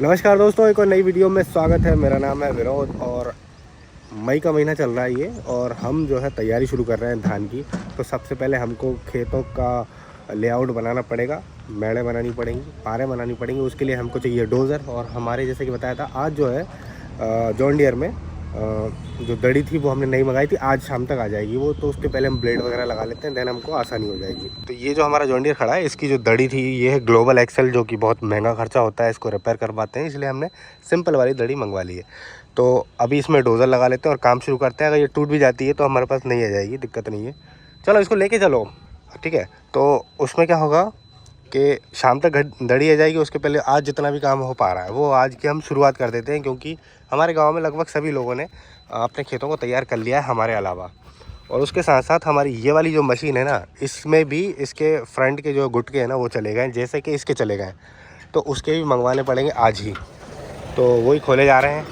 नमस्कार दोस्तों, एक और नई वीडियो में स्वागत है। मेरा नाम है विरोध और मई का महीना चल रहा है ये, और हम जो है तैयारी शुरू कर रहे हैं धान की। तो सबसे पहले हमको खेतों का लेआउट बनाना पड़ेगा, मेड़े बनानी पड़ेंगी, पारे बनानी पड़ेंगी। उसके लिए हमको चाहिए डोज़र। और हमारे जैसे कि बताया था, आज जो है जॉन डियर में जो दड़ी थी वो हमने नहीं मंगाई थी, आज शाम तक आ जाएगी वो। तो उसके पहले हम ब्लेड वगैरह लगा लेते हैं, देन हमको आसानी हो जाएगी। तो ये जो हमारा जॉन डियर खड़ा है, इसकी जो दड़ी थी ये है ग्लोबल एक्सेल, जो कि बहुत महंगा खर्चा होता है, इसको रिपेयर करवाते हैं, इसलिए हमने सिंपल वाली दड़ी मंगवा ली है। तो अभी इसमें डोज़र लगा लेते हैं और काम शुरू करते हैं। अगर ये टूट भी जाती है तो हमारे पास नहीं आ जाएगी, दिक्कत नहीं है। चलो इसको लेके चलो, ठीक है। तो उसमें क्या होगा कि शाम तक दड़ी आ जाएगी। उसके पहले आज जितना भी काम हो पा रहा है वो आज की हम शुरुआत कर देते हैं, क्योंकि हमारे गांव में लगभग सभी लोगों ने अपने खेतों को तैयार कर लिया है हमारे अलावा। और उसके साथ साथ हमारी ये वाली जो मशीन है ना, इसमें भी इसके फ्रंट के जो गुटके हैं ना वो चले गए, जैसे कि इसके चले गए। तो उसके भी मंगवाने पड़ेंगे आज ही, तो वही खोले जा रहे हैं।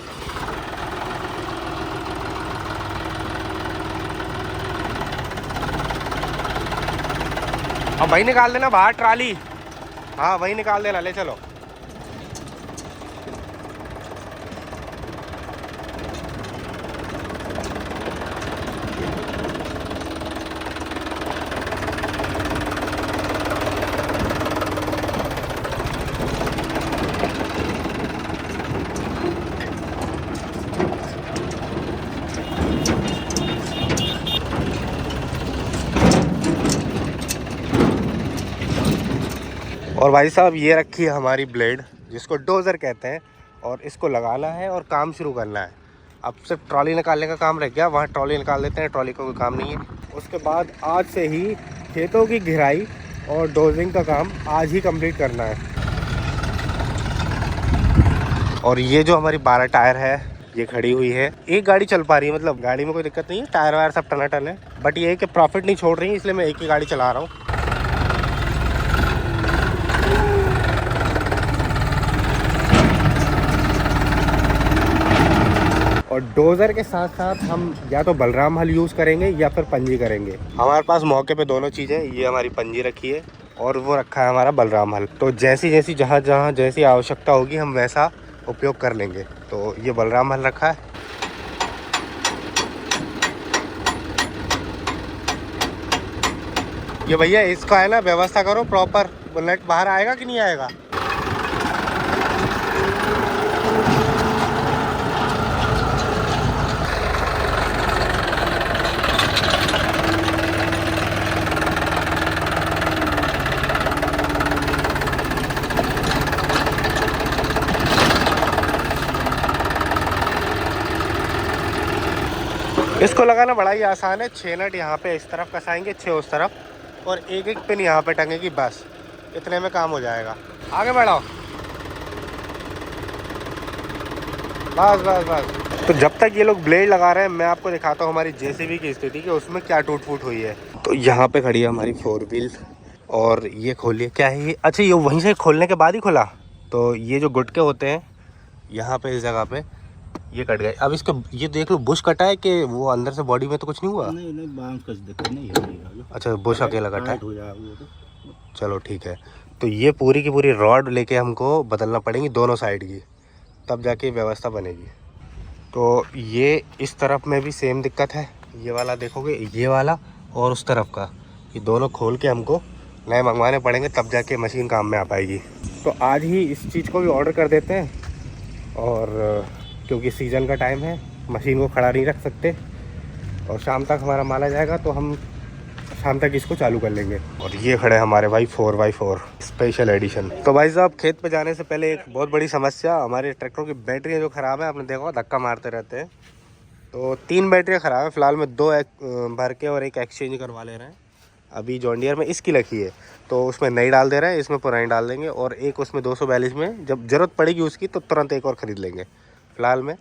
अब वही निकाल देना बाहर ट्राली, हाँ वही निकाल देना, ले चलो। और भाई साहब ये रखी है हमारी ब्लेड, जिसको डोज़र कहते हैं, और इसको लगाना है और काम शुरू करना है। अब सिर्फ ट्रॉली निकालने का काम रह गया, वहाँ ट्रॉली निकाल देते हैं, ट्रॉली का कोई काम नहीं है। उसके बाद आज से ही खेतों की घेराई और डोजिंग का काम आज ही कंप्लीट करना है। और ये जो हमारी 12 टायर है ये खड़ी हुई है, एक गाड़ी चल पा रही है, मतलब गाड़ी में कोई दिक्कत नहीं है, टायर वायर सब टनाटन है। बट ये है कि प्रॉफिट नहीं छोड़ रही है, इसलिए मैं एक ही गाड़ी चला रहा हूँ। और डोज़र के साथ साथ हम या तो बलराम हल यूज़ करेंगे या फिर पंजी करेंगे। हमारे पास मौके पे दोनों चीज़ें, ये हमारी पंजी रखी है और वो रखा है हमारा बलराम हल। तो जैसी जैसी जहाँ जहाँ जैसी आवश्यकता होगी हम वैसा उपयोग कर लेंगे। तो ये बलराम हल रखा है। ये भैया इसका है ना व्यवस्था करो प्रॉपर, बुलेट बाहर आएगा कि नहीं आएगा। इसको लगाना बड़ा ही आसान है। 6 नट यहाँ पे इस तरफ कसाएंगे, 6 उस तरफ, और एक एक पिन यहाँ पे टंगेगी, बस इतने में काम हो जाएगा। आगे बढ़ाओ, बस बस बस। तो जब तक ये लोग ब्लेड लगा रहे हैं, मैं आपको दिखाता हूँ हमारी जेसीबी की स्थिति कि उसमें क्या टूट फूट हुई है। तो यहाँ पे खड़ी है हमारी 4 व्हील, और ये खोलिए, क्या है ये? अच्छा, ये वहीं से खोलने के बाद ही खुला। तो ये जो गुटके होते हैं यहाँ पे इस जगह पे ये कट गए। अब इसका ये देख लो, बुश कटा है कि वो अंदर से बॉडी में तो कुछ नहीं हुआ? नहीं बांस कुछ दिक्कत नहीं है। अच्छा, बुश अकेला कटा है, हो जाएगा तो। चलो ठीक है। तो ये पूरी की पूरी रॉड लेके हमको बदलना पड़ेगी दोनों साइड की, तब जाके व्यवस्था बनेगी। तो ये इस तरफ में भी सेम दिक्कत है, ये वाला देखोगे, ये वाला और उस तरफ का, ये दोनों खोल के हमको नए मंगवाने पड़ेंगे, तब जाके मशीन काम में आ पाएगी। तो आज ही इस चीज़ को भी ऑर्डर कर देते हैं, और क्योंकि सीज़न का टाइम है, मशीन को खड़ा नहीं रख सकते, और शाम तक हमारा माल आ जाएगा तो हम शाम तक इसको चालू कर लेंगे। और ये खड़े हमारे भाई 4x4 स्पेशल एडिशन। तो भाई साहब, खेत पे जाने से पहले एक बहुत बड़ी समस्या, हमारे ट्रैक्टरों की बैटरियाँ जो ख़राब है, आपने देखा धक्का मारते रहते हैं। तो 3 बैटरियाँ ख़राब है फ़िलहाल, में 2 भर के और एक एक्सचेंज करवा ले रहे हैं। अभी जॉन डियर में इसकी लगी है तो उसमें नई डाल दे रहे हैं, इसमें पुरानी डाल देंगे, और एक उसमें 242 में जब ज़रूरत पड़ेगी उसकी तो तुरंत एक और ख़रीद लेंगे। फ़िलहाल में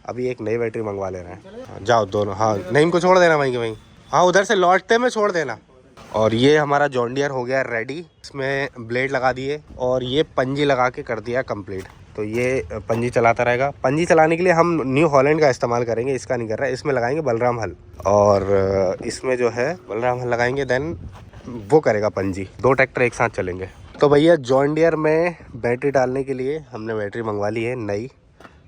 अभी एक नई बैटरी मंगवा ले रहे हैं। जाओ दोनों, हाँ नहीं इनको छोड़ देना वहीं के वहीं, हाँ उधर से लौटते में छोड़ देना। और ये हमारा जॉन डियर हो गया रेडी, इसमें ब्लेड लगा दिए और ये पंजी लगा के कर दिया कंप्लीट। तो ये पंजी चलाता रहेगा। पंजी चलाने के लिए हम न्यू हॉलैंड का इस्तेमाल करेंगे, इसका नहीं कर रहा है। इसमें लगाएंगे बलराम हल, और इसमें जो है बलराम हल लगाएंगे, देन वो करेगा पंजी। 2 ट्रैक्टर एक साथ चलेंगे। तो भैया जॉन डियर में बैटरी डालने के लिए हमने बैटरी मंगवा ली है नई,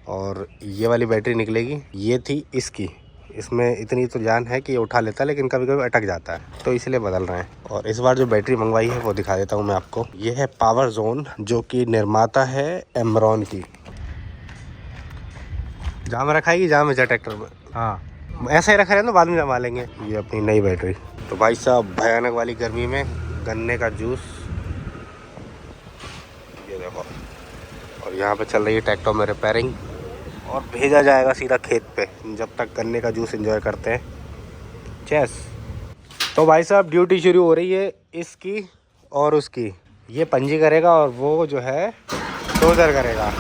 और ये वाली बैटरी निकलेगी। ये थी इसकी, इसमें इतनी तो जान है कि ये उठा लेता है, लेकिन कभी कभी अटक जाता है, तो इसलिए बदल रहे हैं। और इस बार जो बैटरी मंगवाई है वो दिखा देता हूँ मैं आपको। ये है पावर जोन, जो कि निर्माता है एमरॉन की। जहाँ में रखाएगी, जहाँ में जा ट्रैक्टर में, हाँ ऐसा ही रखा रहे तो बाद में जमा लेंगे। ये अपनी नई बैटरी। तो भाई साहब भयानक वाली गर्मी में गन्ने का जूस, ये देखो। और यहाँ पे चल रही है ट्रैक्टर में रिपेयरिंग, और भेजा जाएगा सीधा खेत पे, जब तक गन्ने का जूस एंजॉय करते हैं। चेस। तो भाई साहब ड्यूटी शुरू हो रही है इसकी और उसकी। ये पंजी करेगा और वो जो है डोजर करेगा।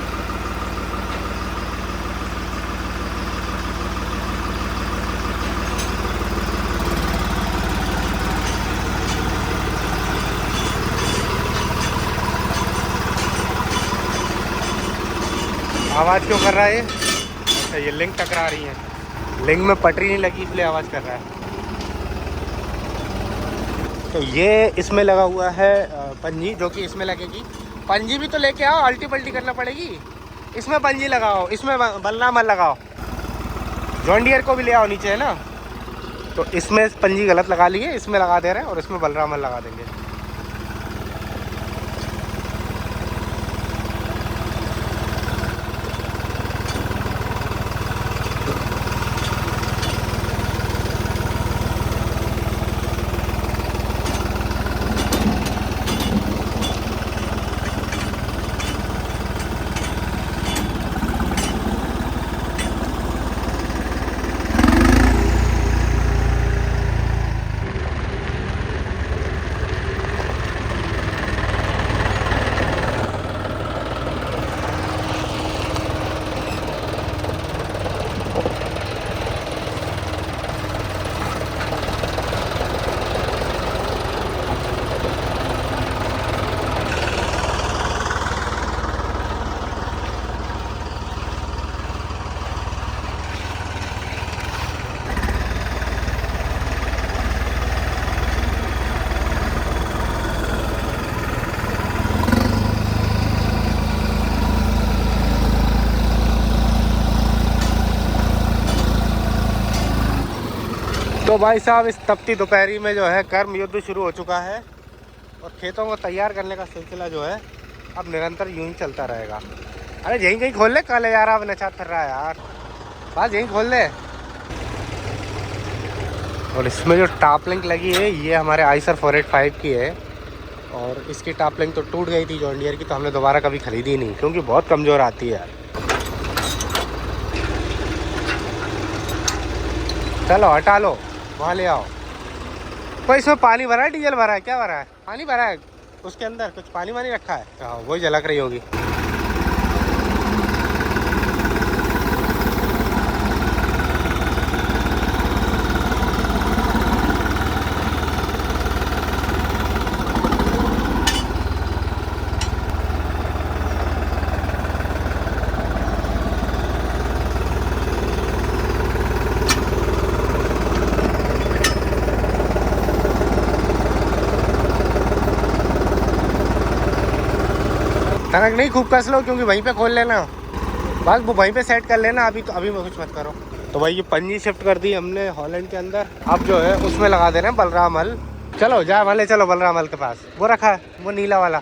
आवाज़ क्यों कर रहा है ये? अच्छा, ये लिंक टकरा रही है, लिंक में पटरी नहीं लगी इसलिए आवाज़ कर रहा है। तो ये इसमें लगा हुआ है पंजी, जो कि इसमें लगेगी। पंजी भी तो लेके आओ, अल्टी पल्टी करना पड़ेगी। इसमें पंजी लगाओ, इसमें बल्ला मत लगाओ। जॉन डियर को भी ले आओ नीचे, है ना। तो इसमें पंजी गलत लगा ली है, इसमें लगा दे रहे हैं, और इसमें बलरामल लगा देंगे। तो भाई साहब इस तपती दोपहरी में जो है कर्म युद्ध शुरू हो चुका है, और खेतों को तैयार करने का सिलसिला जो है अब निरंतर यूं ही चलता रहेगा। अरे यहीं कहीं खोल ले, कल यार अब नचात कर रहा है यार, बस यहीं खोल ले। और इसमें जो टॉप लिंक लगी है ये हमारे आइसर 485 की है, और इसकी टॉप लिंक तो टूट गई थी जॉन डियर की, तो हमने दोबारा कभी खरीदी नहीं, क्योंकि बहुत कमज़ोर आती है यार। चलो हटा लो, वहाँ ले आओ। कोई इसमें पानी भरा है, डीजल भरा है, क्या भरा है? पानी भरा है उसके अंदर, कुछ पानी वानी रखा है। हाँ वही झलक रही होगी। तनक नहीं खूब कस लो, क्योंकि वहीं पे खोल लेना, बस वो वहीं पे सेट कर लेना। अभी तो अभी कुछ मत करो। तो भाई ये पंजी शिफ्ट कर दी हमने हॉलैंड के अंदर, अब जो है उसमें लगा दे रहे हैं बलराम हल। चलो जा वाले, चलो बलराम हल के पास, वो रखा है वो नीला वाला।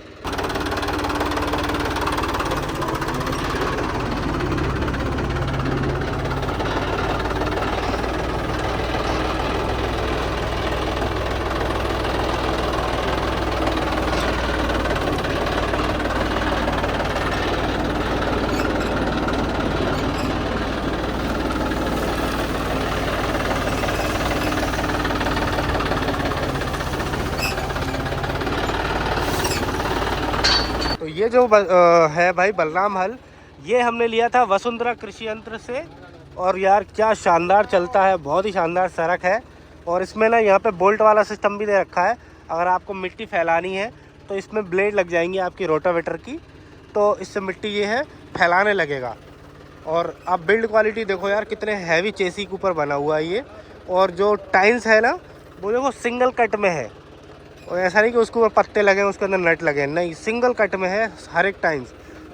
ये जो है भाई बलराम हल, ये हमने लिया था वसुंधरा कृषि यंत्र से, और यार क्या शानदार चलता है, बहुत ही शानदार सड़क है। और इसमें ना यहाँ पे बोल्ट वाला सिस्टम भी दे रखा है, अगर आपको मिट्टी फैलानी है तो इसमें ब्लेड लग जाएंगी आपकी रोटावेटर की, तो इससे मिट्टी ये है फैलाने लगेगा। और आप बिल्ड क्वालिटी देखो यार, कितने हैवी चेसी के ऊपर बना हुआ है ये, और जो टाइल्स है ना वो देखो सिंगल कट में है, और ऐसा नहीं कि उसके ऊपर पत्ते लगे हैं उसके अंदर नट लगे हैं, नहीं, सिंगल कट में है हर एक टाइम्स।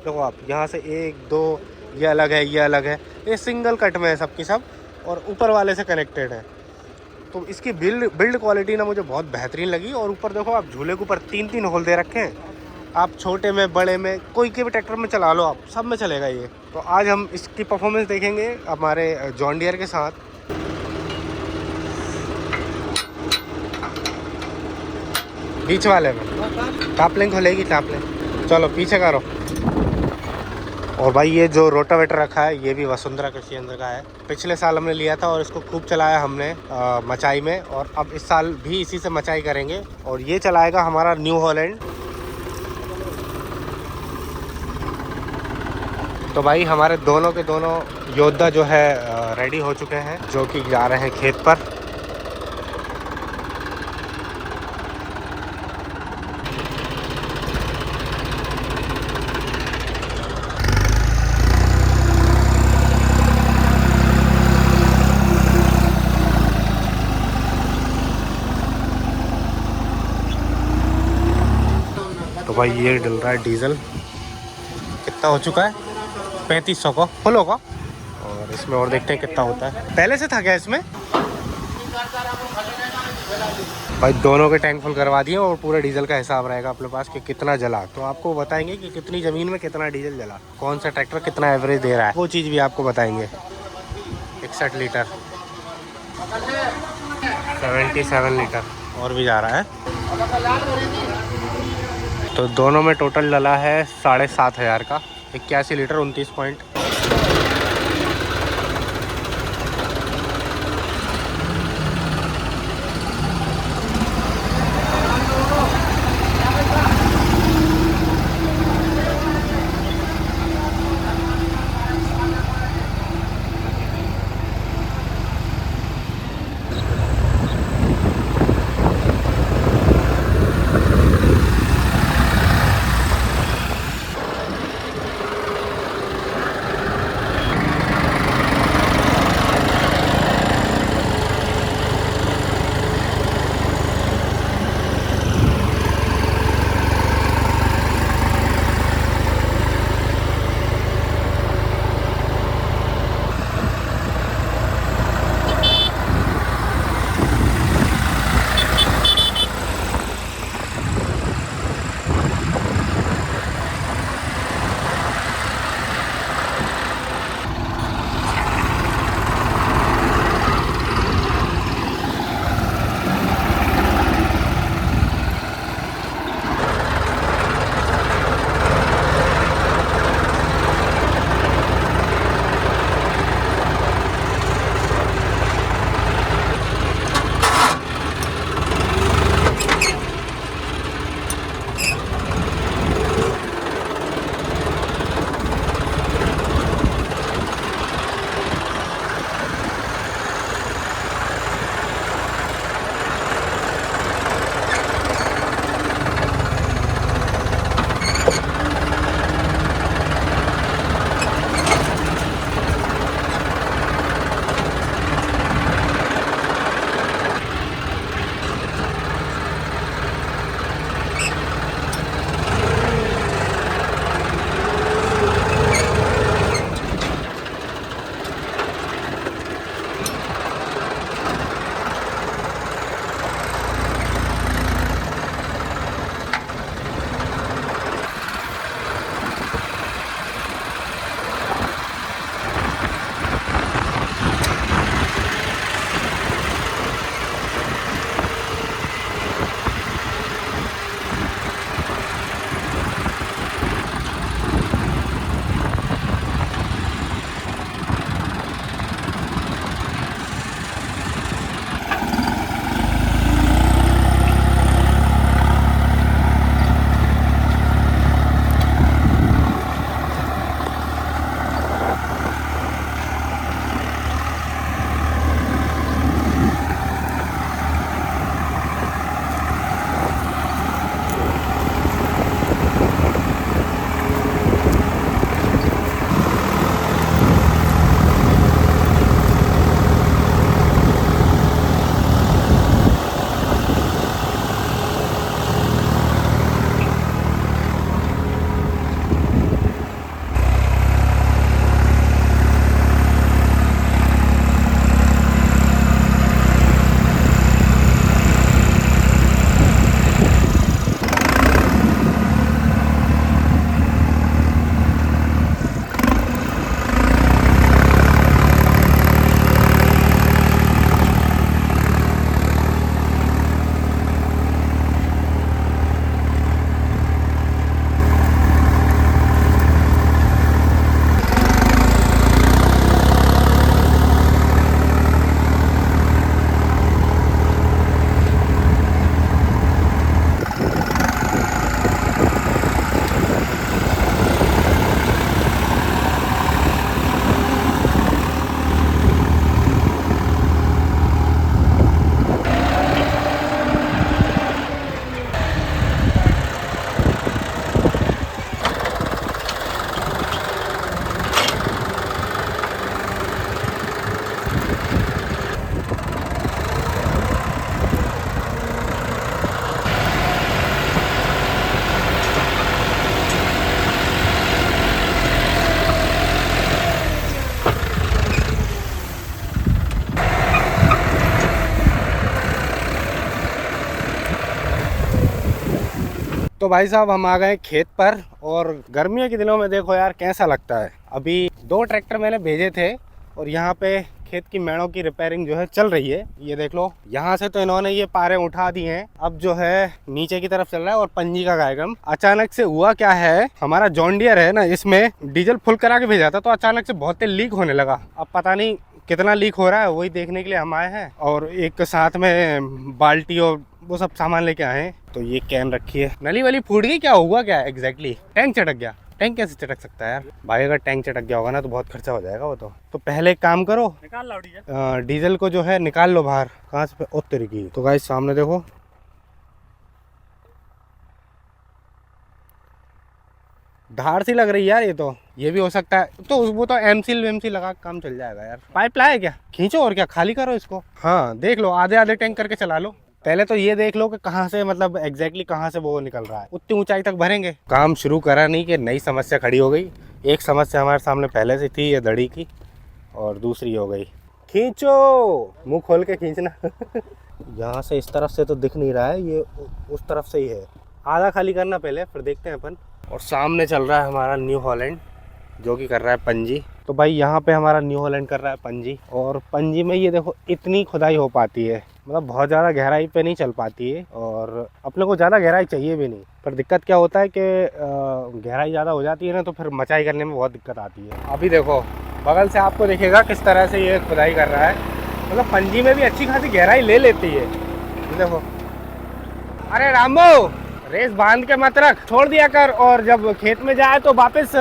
देखो आप यहाँ से 1 2 ये अलग है, ये अलग है, ये सिंगल कट में है सब की सब, और ऊपर वाले से कनेक्टेड है। तो इसकी बिल्ड क्वालिटी ना मुझे बहुत बेहतरीन लगी। और ऊपर देखो आप, झूले के ऊपर 3 होल दे रखे हैं। आप छोटे में, बड़े में, कोई के भी ट्रैक्टर में चला लो आप, सब में चलेगा ये। तो आज हम इसकी परफॉर्मेंस देखेंगे हमारे जॉन डियर के साथ। बीच वाले में टापलिंग खोलेगी, टापलिंग, चलो पीछे करो। और भाई ये जो रोटावेटर रखा है ये भी वसुंधरा कृषि यंत्र का है। पिछले साल हमने लिया था और इसको खूब चलाया हमने मचाई में, और अब इस साल भी इसी से मचाई करेंगे। और ये चलाएगा हमारा न्यू हॉलैंड। तो भाई हमारे दोनों के दोनों योद्धा जो है रेडी हो चुके हैं, जो कि जा रहे हैं खेत पर। तो भाई ये डल रहा है डीजल, कितना हो चुका है, 3500 का फुल होगा। और इसमें और देखते हैं कितना होता है। पहले से था क्या इसमें? भाई दोनों के टैंक फुल करवा दिए और पूरा डीजल का हिसाब रहेगा अपने पास कि कितना जला। तो आपको बताएंगे कि कितनी ज़मीन में कितना डीजल जला, कौन सा ट्रैक्टर कितना एवरेज दे रहा है, वो चीज़ भी आपको बताएंगे। 61 लीटर, 77 लीटर और भी जा रहा है। तो दोनों में टोटल डला है 7500 का, 81 लीटर 29 पॉइंट। तो भाई साहब हम आ गए खेत पर, और गर्मियों के दिनों में देखो यार कैसा लगता है। अभी 2 ट्रैक्टर मैंने भेजे थे और यहाँ पे खेत की मेड़ों की रिपेयरिंग जो है चल रही है। ये देख लो, यहाँ से तो इन्होंने ये पारे उठा दी हैं, अब जो है नीचे की तरफ चल रहा है और पंजी का कार्यक्रम। अचानक से हुआ क्या है, हमारा जॉन डियर है ना, इसमें डीजल फुल करा के भेजा था, तो अचानक से बहुत तेज लीक होने लगा। अब पता नहीं कितना लीक हो रहा है, वही देखने के लिए हम आए हैं, और एक साथ में बाल्टी और वो सब सामान लेके आए हैं। तो ये कैन रखी है, नली वाली फूट गई, क्या हुआ क्या एग्जैक्टली? टैंक चटक गया। टैंक कैसे चटक सकता है यार भाई? अगर टैंक चटक गया होगा ना तो बहुत खर्चा हो जाएगा वो तो पहले एक काम करो, निकाल लो डीजल। डीजल को जो है निकाल लो बाहर। कहाँ से? ओ तेरी की। तो गाइस सामने देखो, धार सी लग रही है यार ये तो। ये भी हो सकता है, तो वो तो एमसील वेमसील लगा काम चल जाएगा यार। पाइप लाए क्या? खींचो और क्या, खाली करो इसको। हाँ देख लो, आधे आधे टैंक करके चला लो। पहले तो ये देख लो कि कहाँ से, मतलब एग्जैक्टली कहाँ से वो निकल रहा है। उतनी ऊंचाई तक भरेंगे। काम शुरू करा नहीं कि नई समस्या खड़ी हो गई। एक समस्या हमारे सामने पहले से थी, ये दड़ी की, और दूसरी हो गई। खींचो, मुंह खोल के खींचना। यहाँ से इस तरफ से तो दिख नहीं रहा है, ये उस तरफ से ही है। आधा खाली करना पहले, फिर देखते हैं अपन। और सामने चल रहा है हमारा न्यू हॉलैंड, जो कि कर रहा है पंजी। तो भाई यहाँ पे हमारा न्यू हॉलैंड कर रहा है पंजी, और पंजी में ये देखो इतनी खुदाई हो पाती है, मतलब बहुत ज़्यादा गहराई पे नहीं चल पाती है, और अपने को ज़्यादा गहराई चाहिए भी नहीं। पर दिक्कत क्या होता है कि गहराई ज़्यादा हो जाती है ना, तो फिर मचाई करने में बहुत दिक्कत आती है। अभी देखो बगल से आपको दिखेगा किस तरह से ये खुदाई कर रहा है, मतलब पंजी में भी अच्छी खासी गहराई ले लेती है। देखो, अरे रामो, रेस बांध के मत रख, छोड़ दिया कर, और जब खेत में जाए तो वापस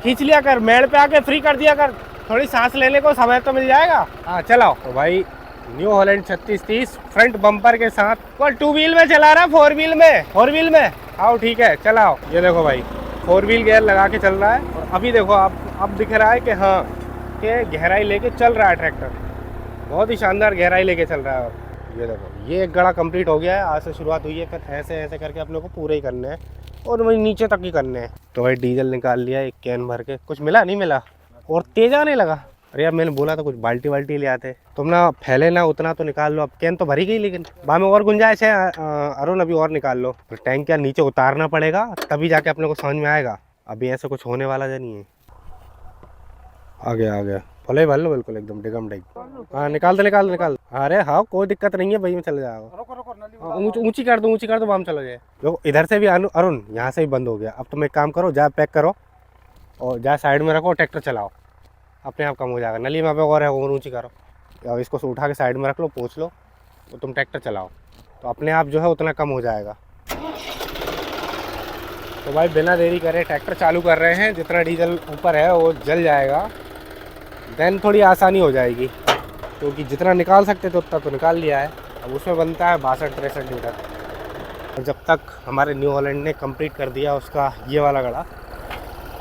खींच लिया कर, मेड़ पे आके फ्री कर दिया कर, थोड़ी सांस लेने को समय तो मिल जाएगा। हाँ चलाओ। तो भाई न्यू हॉलैंड 3630 फ्रंट बम्पर के साथ। कौन 2 व्हील में चला रहा है? 4 व्हील में? 4 व्हील में आओ, ठीक है चलाओ। ये देखो भाई 4 व्हील गियर लगा के चल रहा है, और अभी देखो अब दिख रहा है कि हाँ कि गहराई लेके चल रहा है ट्रैक्टर, बहुत ही शानदार गहराई लेके चल रहा है। ये देखो, ये एक गड़ा कंप्लीट हो गया है, आज से शुरुआत हुई है, फिर ऐसे ऐसे करके अपने को पूरे ही करने हैं, और वही नीचे तक ही करने हैं। तो भाई डीजल निकाल लिया एक कैन भर के, कुछ मिला नहीं मिला, और तेज आने लगा। अरे यार मैंने बोला था कुछ बाल्टी वाल्टी ले आते, तुम ना फैले ना उतना तो निकाल लो। अब कैन तो भरी गई, लेकिन बाद में और गुंजाइश है अरुण, अभी और निकाल लो। तो टैंक क्या नीचे उतारना पड़ेगा, तभी जाके अपने को समझ में आएगा। अभी ऐसा कुछ होने वाला नहीं है। आ गया फले भर लो बिल्कुल एकदम डिगम डिग। हाँ निकाल दो। अरे हाँ कोई दिक्कत नहीं है भाई, में चले जाओ। ऊंची कर दो वहाँ चलो जाए। देखो इधर से भी अरुण, यहाँ से भी बंद हो गया। अब तुम एक काम करो, जा पैक करो और जा साइड में रखो, ट्रैक्टर चलाओ, अपने आप कम हो जाएगा। नली में और है, और ऊँची करो, अब इसको उठा के साइड में रख लो, पोंछ लो, तो तुम ट्रैक्टर चलाओ, तो अपने आप जो है उतना कम हो जाएगा। तो भाई बिना देरी करे ट्रैक्टर चालू कर रहे हैं। जितना डीजल ऊपर है वो जल जाएगा, देन थोड़ी आसानी हो जाएगी, क्योंकि जितना निकाल सकते थे उतना तो निकाल लिया है। अब उसमें बनता है 62-63 लीटर। और जब तक हमारे न्यू हॉलैंड ने कंप्लीट कर दिया उसका ये वाला गड़ा,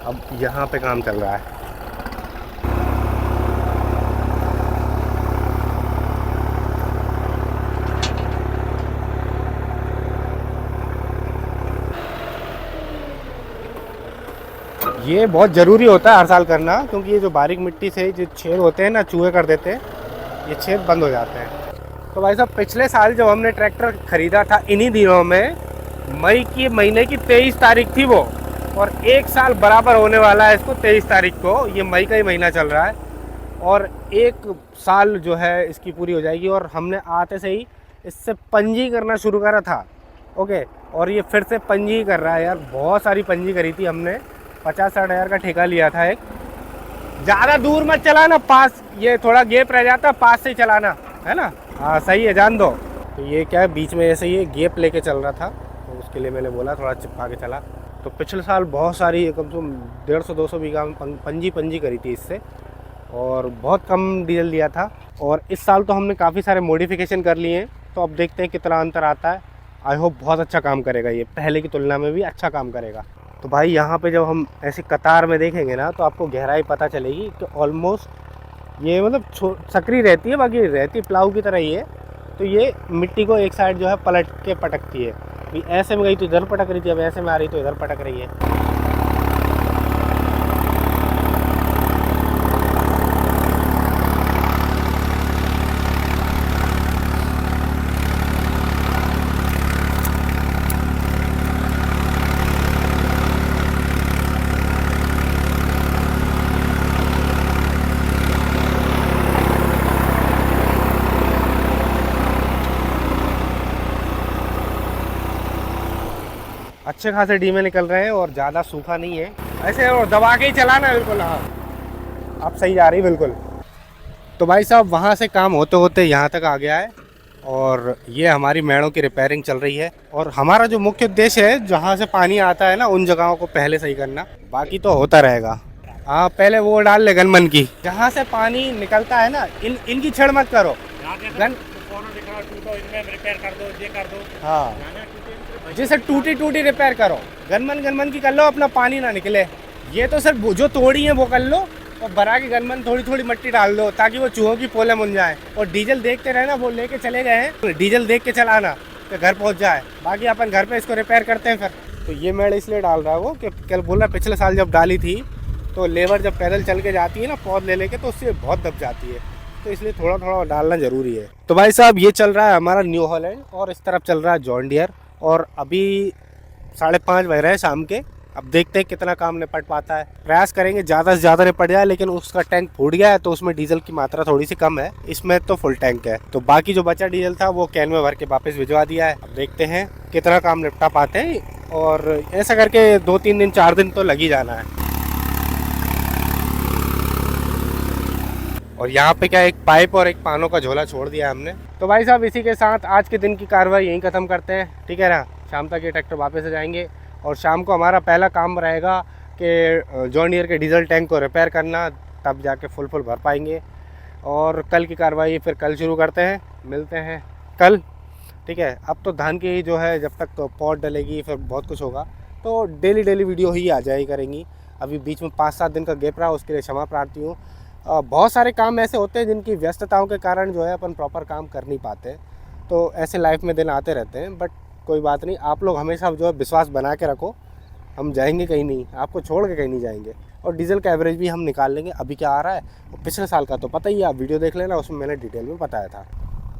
अब यहाँ पे काम चल रहा है। ये बहुत ज़रूरी होता है हर साल करना, क्योंकि ये जो बारीक मिट्टी से जो छेद होते हैं ना, चूहे कर देते हैं, ये छेद बंद हो जाते हैं। तो भाई साहब पिछले साल जब हमने ट्रैक्टर ख़रीदा था इन्हीं दिनों में, मई की महीने की 23 तारीख थी वो, और 1 साल बराबर होने वाला है इसको 23 तारीख को। ये मई का ही महीना चल रहा है, और 1 साल जो है इसकी पूरी हो जाएगी। और हमने आते से ही इससे पंजी करना शुरू करा था, ओके, और ये फिर से पंजी कर रहा है यार। बहुत सारी पंजी करी थी हमने, 50-60 हज़ार का ठेका लिया था एक। ज़्यादा दूर मत चलाना, पास, ये थोड़ा गैप रह जाता, पास से ही चलाना, है ना। हाँ सही है, जान दो। तो ये क्या है, बीच में ऐसे ये गैप लेके चल रहा था, तो उसके लिए मैंने बोला थोड़ा चिपका के चला। तो पिछले साल बहुत सारी, कम से कम 150-200 बीघा में पंजी करी थी इससे, और बहुत कम डीजल लिया था। और इस साल तो हमने काफ़ी सारे मॉडिफिकेशन कर लिए हैं, तो अब देखते हैं कितना अंतर आता है। आई होप बहुत अच्छा काम करेगा ये, पहले की तुलना में भी अच्छा काम करेगा। तो भाई यहाँ पे जब हम ऐसी कतार में देखेंगे ना, तो आपको गहराई पता चलेगी कि ऑलमोस्ट ये मतलब सकरी रहती है, बाकी रहती प्लाऊ की तरह ही है। तो ये मिट्टी को एक साइड जो है पलट के पटकती है। अभी ऐसे में गई तो इधर पटक रही थी, अब ऐसे में आ रही तो इधर पटक रही है। अच्छे खासे डीमे निकल रहे हैं और ज़्यादा सूखा नहीं है। ऐसे और दबा के ही चलाना बिल्कुल। हाँ, अब सही जा रही बिल्कुल। तो भाई साहब वहाँ से काम होते होते यहाँ तक आ गया है और ये हमारी मेड़ों की रिपेयरिंग चल रही है। और हमारा जो मुख्य उद्देश्य है, जहाँ से पानी आता है ना, उन जगहों को पहले सही करना, बाकी तो होता रहेगा। हाँ, पहले वो डाल ले गनमन की, जहाँ से पानी निकलता है ना, इनकी छेड़ मत करो। रिपेयर कर दो, ये कर दो। हाँ, जैसे टूटी रिपेयर करो, गनमन की कर लो, अपना पानी ना निकले। ये तो सिर्फ जो तोड़ी है वो कर लो और भरा के गनमन थोड़ी मट्टी डाल दो ताकि वो चूहों की पोले मुन जाए। और डीजल देखते रहना, वो लेके चले गए हैं, डीजल देख के चलाना तो घर पहुंच जाए। बाकी अपन घर पे इसको रिपेयर करते हैं फिर। तो ये मेड़ इसलिए डाल रहा है वो कि कल बोल रहा पिछले साल जब डाली थी तो लेबर जब पैदल चल के जाती है ना पौध ले लेके, तो उससे बहुत दब जाती है, तो इसलिए थोड़ा डालना ज़रूरी है। तो भाई साहब ये चल रहा है हमारा न्यू हॉलैंड और इस तरफ चल रहा है जॉन डियर। और अभी 5:30 बज रहे हैं शाम के। अब देखते हैं कितना काम निपट पाता है। प्रयास करेंगे ज़्यादा से ज़्यादा निपट जाए, लेकिन उसका टैंक फूट गया है तो उसमें डीजल की मात्रा थोड़ी सी कम है। इसमें तो फुल टैंक है, तो बाकी जो बचा डीजल था वो कैन में भर के वापस भिजवा दिया है। अब देखते हैं कितना काम निपटा पाते हैं, और ऐसा करके 2-3 दिन 4 दिन तो लग ही जाना है। और यहाँ पे क्या एक पाइप और एक पानों का झोला छोड़ दिया हमने। तो भाई साहब इसी के साथ आज के दिन की कार्रवाई यहीं ख़त्म करते हैं, ठीक है ना। शाम तक ये ट्रैक्टर वापस आ जाएंगे और शाम को हमारा पहला काम रहेगा कि जॉन डियर के डीजल टैंक को रिपेयर करना, तब जाके फुल भर पाएंगे। और कल की कार्रवाई फिर कल शुरू करते हैं, मिलते हैं कल, ठीक है। अब तो धान की जो है जब तक पॉट डलेगी फिर बहुत कुछ होगा, तो डेली वीडियो ही आ जाए करेंगी। अभी बीच में 5-7 दिन का गैप रहा, उसके लिए क्षमा प्रार्थी हूँ। बहुत सारे काम ऐसे होते हैं जिनकी व्यस्तताओं के कारण जो है अपन प्रॉपर काम कर नहीं पाते, तो ऐसे लाइफ में दिन आते रहते हैं। बट कोई बात नहीं, आप लोग हमेशा जो है विश्वास बना के रखो, हम जाएंगे कहीं नहीं, आपको छोड़ के कहीं नहीं जाएंगे। और डीजल का एवरेज भी हम निकाल लेंगे अभी क्या आ रहा है। पिछले साल का तो पता ही है, आप वीडियो देख लेना, उसमें मैंने डिटेल में बताया था।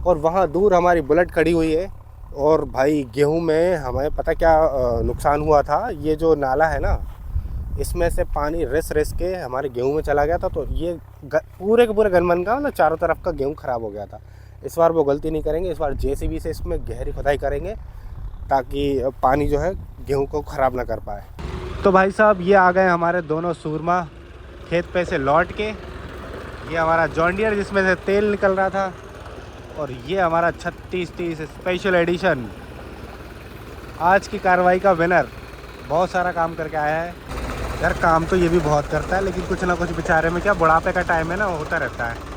और वहाँ दूर हमारी बुलेट खड़ी हुई है। और भाई गेहूँ में हमें पता क्या नुकसान हुआ था, ये जो नाला है ना, इसमें से पानी रिस के हमारे गेहूं में चला गया था, तो ये पूरे के पूरे गनमन का ना चारों तरफ का गेहूं ख़राब हो गया था। इस बार वो गलती नहीं करेंगे, इस बार जेसीबी से इसमें गहरी खुदाई करेंगे ताकि पानी जो है गेहूं को ख़राब ना कर पाए। तो भाई साहब ये आ गए हमारे दोनों सूरमा खेत पे से लौट के। ये हमारा जॉन डियर जिसमें से तेल निकल रहा था, और ये हमारा 3630 स्पेशल एडिशन, आज की कार्रवाई का विनर। बहुत सारा काम करके आया है यार। काम तो ये भी बहुत करता है, लेकिन कुछ ना कुछ बेचारे में क्या बुढ़ापे का टाइम है ना, होता रहता है।